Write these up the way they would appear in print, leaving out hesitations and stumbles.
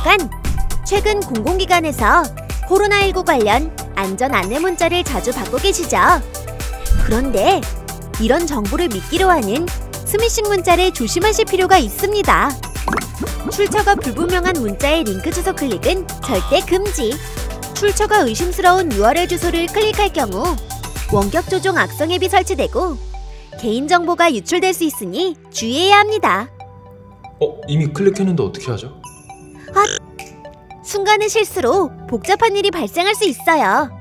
잠깐! 최근 공공기관에서 코로나19 관련 안전 안내 문자를 자주 받고 계시죠? 그런데 이런 정보를 믿기로 하는 스미싱 문자를 조심하실 필요가 있습니다. 출처가 불분명한 문자의 링크 주소 클릭은 절대 금지! 출처가 의심스러운 URL 주소를 클릭할 경우 원격 조종 악성 앱이 설치되고 개인정보가 유출될 수 있으니 주의해야 합니다. 이미 클릭했는데 어떻게 하죠? 순간의 실수로 복잡한 일이 발생할 수 있어요.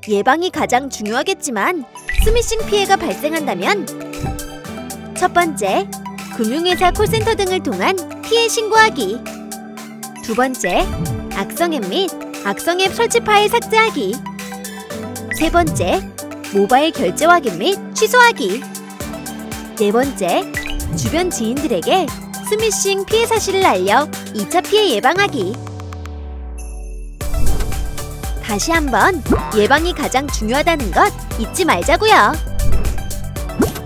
예방이 가장 중요하겠지만 스미싱 피해가 발생한다면 첫 번째, 금융회사 콜센터 등을 통한 피해 신고하기. 두 번째, 악성앱 및 악성앱 설치 파일 삭제하기. 세 번째, 모바일 결제 확인 및 취소하기. 네 번째, 주변 지인들에게 스미싱 피해 사실을 알려 2차 피해 예방하기. 다시 한번 예방이 가장 중요하다는 것 잊지 말자고요.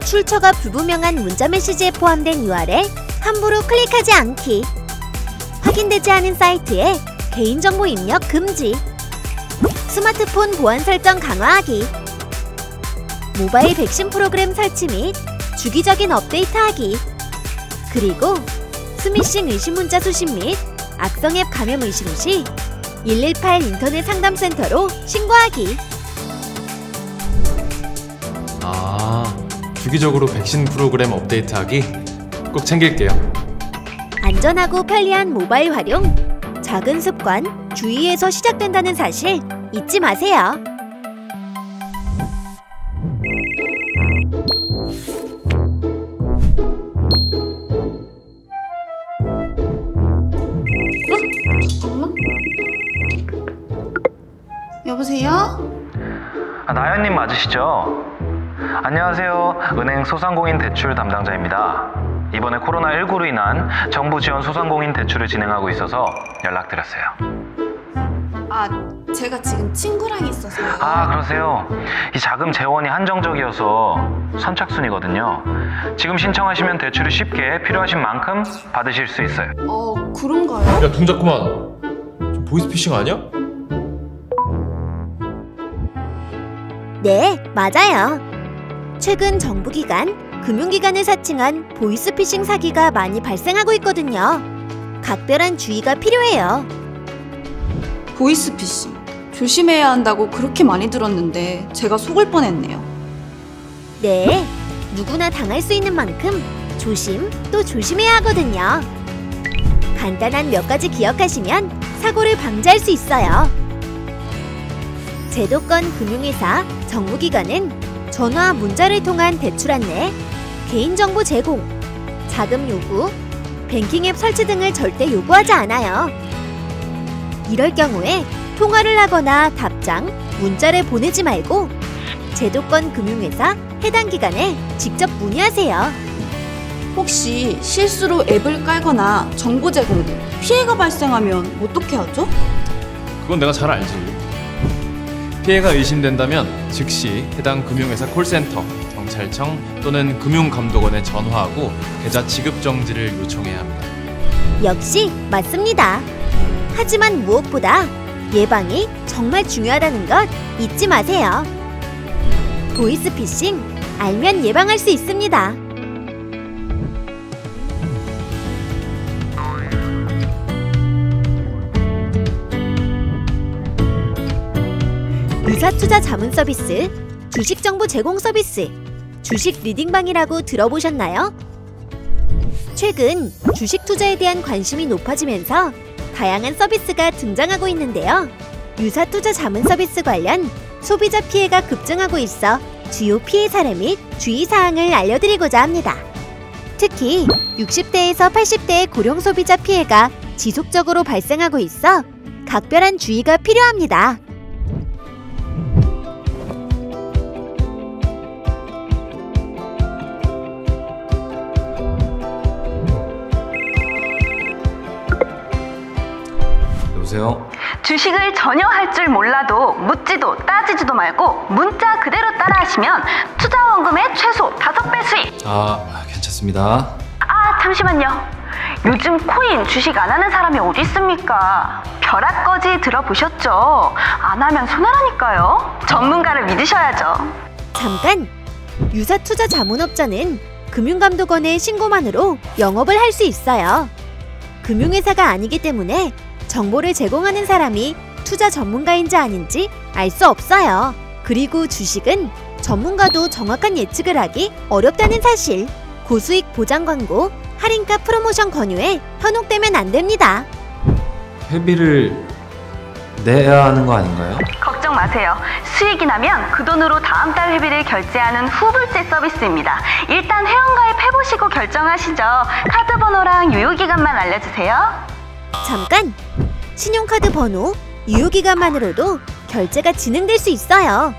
출처가 불분명한 문자 메시지에 포함된 URL에 함부로 클릭하지 않기. 확인되지 않은 사이트에 개인정보 입력 금지. 스마트폰 보안 설정 강화하기. 모바일 백신 프로그램 설치 및 주기적인 업데이트하기. 그리고 스미싱 의심 문자 수신 및 악성앱 감염 의심 시 118 인터넷 상담센터로 신고하기. 주기적으로 백신 프로그램 업데이트하기 꼭 챙길게요. 안전하고 편리한 모바일 활용, 작은 습관, 주의에서 시작된다는 사실 잊지 마세요. 여보세요? 나연님 맞으시죠? 안녕하세요. 은행 소상공인 대출 담당자입니다. 이번에 코로나19로 인한 정부 지원 소상공인 대출을 진행하고 있어서 연락드렸어요. 제가 지금 친구랑 있어서요. 그러세요? 이 자금 재원이 한정적이어서 선착순이거든요. 지금 신청하시면 대출을 쉽게 필요하신 만큼 받으실 수 있어요. 그런가요? 야, 동작구만. 저 보이스피싱 아니야? 네, 맞아요. 최근 정부기관, 금융기관을 사칭한 보이스피싱 사기가 많이 발생하고 있거든요. 각별한 주의가 필요해요. 보이스피싱 조심해야 한다고 그렇게 많이 들었는데 제가 속을 뻔했네요. 네, 누구나 당할 수 있는 만큼 조심 또 조심해야 하거든요. 간단한 몇 가지 기억하시면 사고를 방지할 수 있어요. 제도권 금융회사, 정부기관은 전화, 문자를 통한 대출 안내, 개인정보 제공, 자금 요구, 뱅킹앱 설치 등을 절대 요구하지 않아요. 이럴 경우에 통화를 하거나 답장, 문자를 보내지 말고 제도권 금융회사 해당 기관에 직접 문의하세요. 혹시 실수로 앱을 깔거나 정보 제공 등 피해가 발생하면 어떻게 하죠? 그건 내가 잘 알지. 피해가 의심된다면 즉시 해당 금융회사 콜센터, 경찰청 또는 금융감독원에 전화하고 계좌 지급 정지를 요청해야 합니다. 역시 맞습니다. 하지만 무엇보다 예방이 정말 중요하다는 것 잊지 마세요. 보이스피싱 알면 예방할 수 있습니다. 의사투자 자문 서비스, 주식정보 제공 서비스, 주식 리딩방이라고 들어보셨나요? 최근 주식 투자에 대한 관심이 높아지면서 다양한 서비스가 등장하고 있는데요. 유사투자 자문 서비스 관련 소비자 피해가 급증하고 있어 주요 피해 사례 및 주의사항을 알려드리고자 합니다. 특히 60대에서 80대의 고령 소비자 피해가 지속적으로 발생하고 있어 각별한 주의가 필요합니다. 여보세요? 주식을 전혀 할 줄 몰라도 묻지도 따지지도 말고 문자 그대로 따라하시면 투자원금의 최소 5배 수익! 괜찮습니다. 잠시만요. 요즘 코인, 주식 안 하는 사람이 어디 있습니까? 벼락거지 들어보셨죠? 안 하면 손해라니까요. 전문가를 믿으셔야죠. 잠깐! 유사투자자문업자는 금융감독원의 신고만으로 영업을 할 수 있어요. 금융회사가 아니기 때문에 정보를 제공하는 사람이 투자 전문가인지 아닌지 알 수 없어요. 그리고 주식은 전문가도 정확한 예측을 하기 어렵다는 사실. 고수익 보장 광고, 할인가 프로모션 권유에 현혹되면 안 됩니다. 회비를 내야 하는 거 아닌가요? 걱정 마세요. 수익이 나면 그 돈으로 다음 달 회비를 결제하는 후불제 서비스입니다. 일단 회원가입 해보시고 결정하시죠. 카드 번호랑 유효기간만 알려주세요. 잠깐! 신용카드 번호, 유효기간만으로도 결제가 진행될 수 있어요.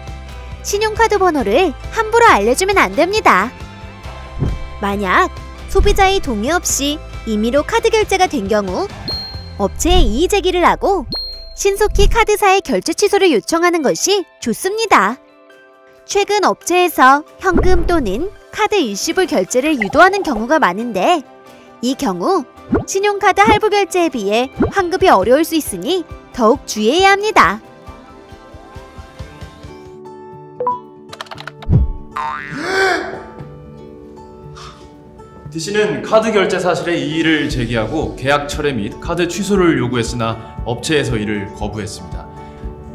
신용카드 번호를 함부로 알려주면 안 됩니다. 만약 소비자의 동의 없이 임의로 카드 결제가 된 경우 업체에 이의 제기를 하고 신속히 카드사의 결제 취소를 요청하는 것이 좋습니다. 최근 업체에서 현금 또는 카드 일시불 결제를 유도하는 경우가 많은데 이 경우 신용카드 할부 결제에 비해 환급이 어려울 수 있으니 더욱 주의해야 합니다. D씨는 카드 결제 사실에 이의를 제기하고 계약 철회 및 카드 취소를 요구했으나 업체에서 이를 거부했습니다.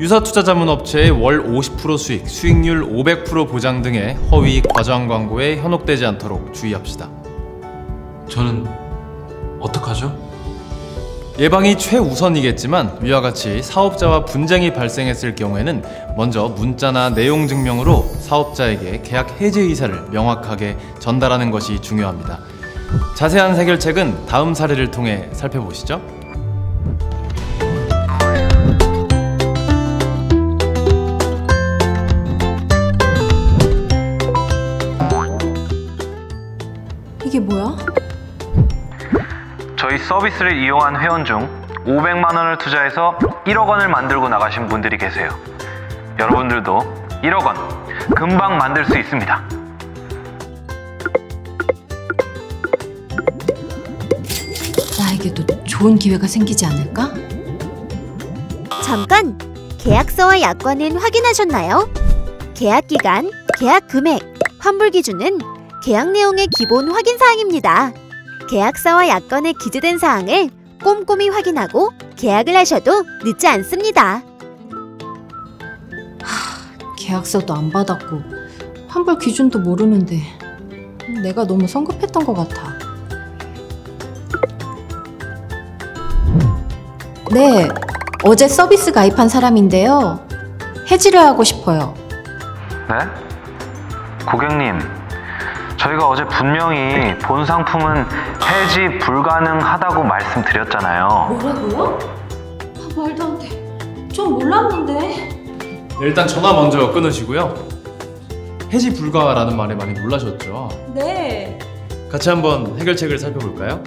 유사투자자문업체의 월 50% 수익, 수익률 500% 보장 등의 허위, 과장 광고에 현혹되지 않도록 주의합시다. 저는 어떡하죠? 예방이 최우선이겠지만 위와 같이 사업자와 분쟁이 발생했을 경우에는 먼저 문자나 내용 증명으로 사업자에게 계약 해지 의사를 명확하게 전달하는 것이 중요합니다. 자세한 해결책은 다음 사례를 통해 살펴보시죠. 이게 뭐야? 저희 서비스를 이용한 회원 중 500만 원을 투자해서 1억 원을 만들고 나가신 분들이 계세요. 여러분들도 1억 원 금방 만들 수 있습니다. 나에게도 좋은 기회가 생기지 않을까? 잠깐! 계약서와 약관은 확인하셨나요? 계약 기간, 계약 금액, 환불 기준은 계약 내용의 기본 확인 사항입니다. 계약서와 약관에 기재된 사항을 꼼꼼히 확인하고 계약을 하셔도 늦지 않습니다. 계약서도 안 받았고 환불 기준도 모르는데 내가 너무 성급했던 것 같아. 네, 어제 서비스 가입한 사람인데요. 해지를 하고 싶어요. 네? 고객님, 저희가 어제 분명히 본 상품은 해지 불가능하다고 말씀드렸잖아요. 뭐라고요? 말도 안 돼. 전 몰랐는데. 일단 전화 먼저 끊으시고요. 해지 불가라는 말에 많이 놀라셨죠? 네. 같이 한번 해결책을 살펴볼까요?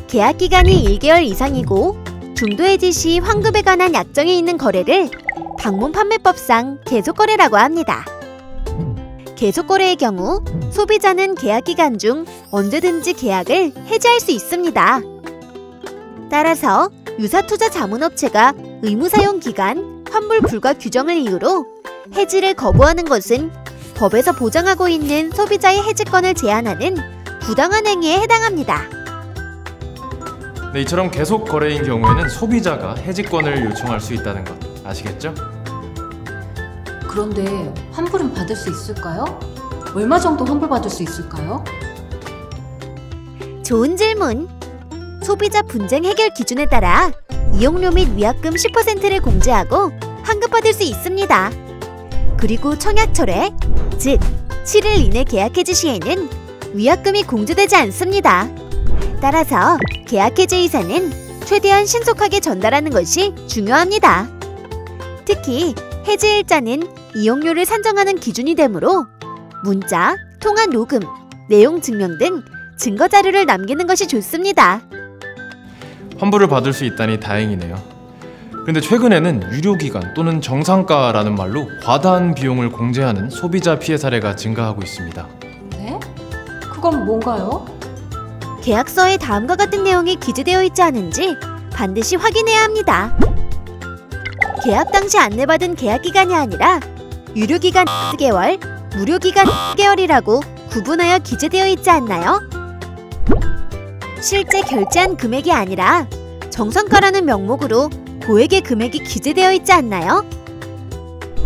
계약 기간이 1개월 이상이고 중도 해지 시 환급에 관한 약정이 있는 거래를 방문판매법상 계속거래라고 합니다. 계속거래의 경우 소비자는 계약 기간 중 언제든지 계약을 해지할 수 있습니다. 따라서 유사투자자문업체가 의무사용 기간, 환불 불가 규정을 이유로 해지를 거부하는 것은 법에서 보장하고 있는 소비자의 해지권을 제한하는 부당한 행위에 해당합니다. 네, 이처럼 계속 거래인 경우에는 소비자가 해지권을 요청할 수 있다는 것 아시겠죠? 그런데 환불은 받을 수 있을까요? 얼마 정도 환불 받을 수 있을까요? 좋은 질문! 소비자 분쟁 해결 기준에 따라 이용료 및 위약금 10%를 공제하고 환급받을 수 있습니다. 그리고 청약철회, 즉 7일 이내 계약 해지 시에는 위약금이 공제되지 않습니다. 따라서 계약 해지 의사는 최대한 신속하게 전달하는 것이 중요합니다. 특히 해지 일자는 이용료를 산정하는 기준이 되므로 문자, 통화 녹음, 내용 증명 등 증거 자료를 남기는 것이 좋습니다. 환불을 받을 수 있다니 다행이네요. 근데 최근에는 유료기간 또는 정상가라는 말로 과다한 비용을 공제하는 소비자 피해 사례가 증가하고 있습니다. 네? 그건 뭔가요? 계약서에 다음과 같은 내용이 기재되어 있지 않은지 반드시 확인해야 합니다. 계약 당시 안내받은 계약기간이 아니라 유료기간 4개월, 무료기간 4개월이라고 구분하여 기재되어 있지 않나요? 실제 결제한 금액이 아니라 정성가라는 명목으로 고액의 금액이 기재되어 있지 않나요?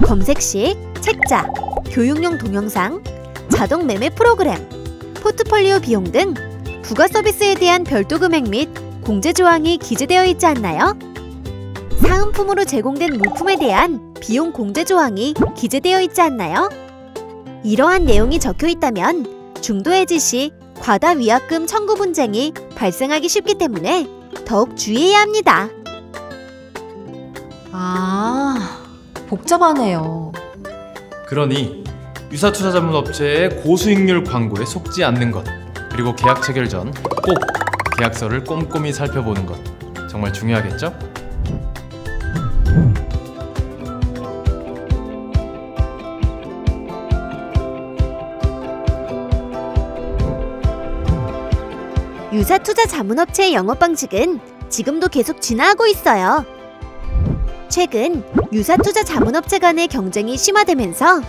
검색 시 책자, 교육용 동영상, 자동 매매 프로그램, 포트폴리오 비용 등 부가 서비스에 대한 별도 금액 및 공제 조항이 기재되어 있지 않나요? 사은품으로 제공된 물품에 대한 비용 공제 조항이 기재되어 있지 않나요? 이러한 내용이 적혀 있다면 중도해지 시 과다 위약금 청구 분쟁이 발생하기 쉽기 때문에 더욱 주의해야 합니다. 아, 복잡하네요. 그러니 유사투자자문업체의 고수익률 광고에 속지 않는 것, 그리고 계약 체결 전 꼭 계약서를 꼼꼼히 살펴보는 것 정말 중요하겠죠? 유사투자자문업체의 영업 방식은 지금도 계속 진화하고 있어요. 최근 유사투자자문업체 간의 경쟁이 심화되면서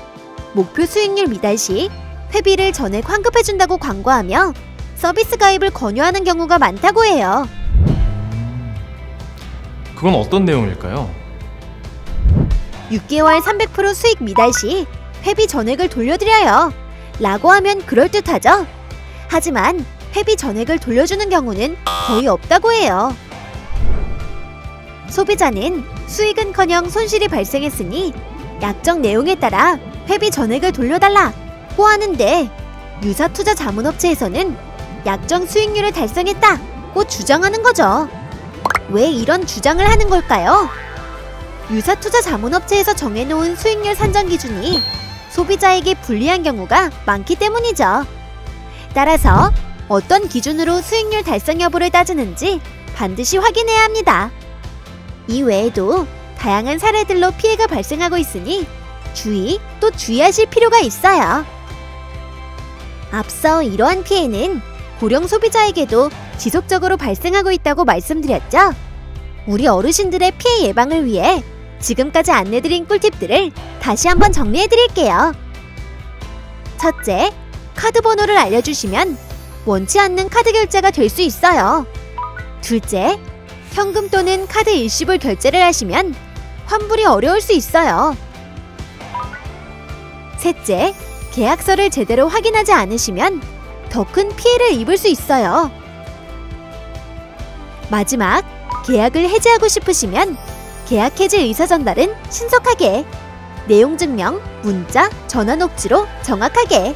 목표 수익률 미달 시 회비를 전액 환급해준다고 광고하며 서비스 가입을 권유하는 경우가 많다고 해요. 그건 어떤 내용일까요? 6개월 300% 수익 미달 시 회비 전액을 돌려드려요 라고 하면 그럴듯하죠? 하지만 회비 전액을 돌려주는 경우는 거의 없다고 해요. 소비자는 수익은커녕 손실이 발생했으니 약정 내용에 따라 회비 전액을 돌려달라고 하는데 유사투자자문업체에서는 약정 수익률을 달성했다고 주장하는 거죠. 왜 이런 주장을 하는 걸까요? 유사투자자문업체에서 정해놓은 수익률 산정 기준이 소비자에게 불리한 경우가 많기 때문이죠. 따라서 어떤 기준으로 수익률 달성 여부를 따지는지 반드시 확인해야 합니다. 이 외에도 다양한 사례들로 피해가 발생하고 있으니 또 주의하실 필요가 있어요. 앞서 이러한 피해는 고령 소비자에게도 지속적으로 발생하고 있다고 말씀드렸죠? 우리 어르신들의 피해 예방을 위해 지금까지 안내드린 꿀팁들을 다시 한번 정리해드릴게요. 첫째, 카드 번호를 알려주시면 원치 않는 카드 결제가 될 수 있어요. 둘째, 현금 또는 카드 일시불 결제를 하시면 환불이 어려울 수 있어요. 셋째, 계약서를 제대로 확인하지 않으시면 더 큰 피해를 입을 수 있어요. 마지막, 계약을 해지하고 싶으시면 계약 해지 의사 전달은 신속하게, 내용 증명, 문자, 전화 녹취로 정확하게.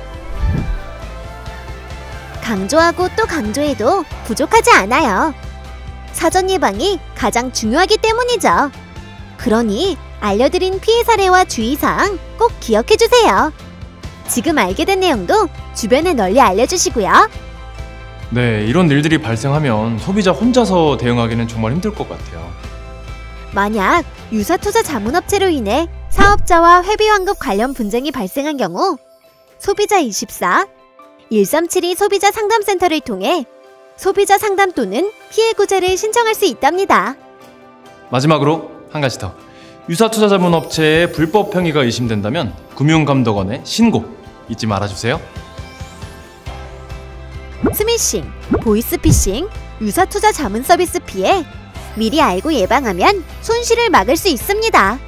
강조하고 또 강조해도 부족하지 않아요. 사전 예방이 가장 중요하기 때문이죠. 그러니 알려드린 피해 사례와 주의사항 꼭 기억해주세요. 지금 알게 된 내용도 주변에 널리 알려주시고요. 네, 이런 일들이 발생하면 소비자 혼자서 대응하기는 정말 힘들 것 같아요. 만약 유사투자자문업체로 인해 사업자와 회비 환급 관련 분쟁이 발생한 경우 소비자24, 1372 소비자 상담센터를 통해 소비자 상담 또는 피해 구제를 신청할 수 있답니다. 마지막으로 한 가지 더. 유사투자자문업체의 불법 행위가 의심된다면 금융감독원에 신고 잊지 말아주세요. 스미싱, 보이스피싱, 유사투자 자문 서비스 피해 미리 알고 예방하면 손실을 막을 수 있습니다.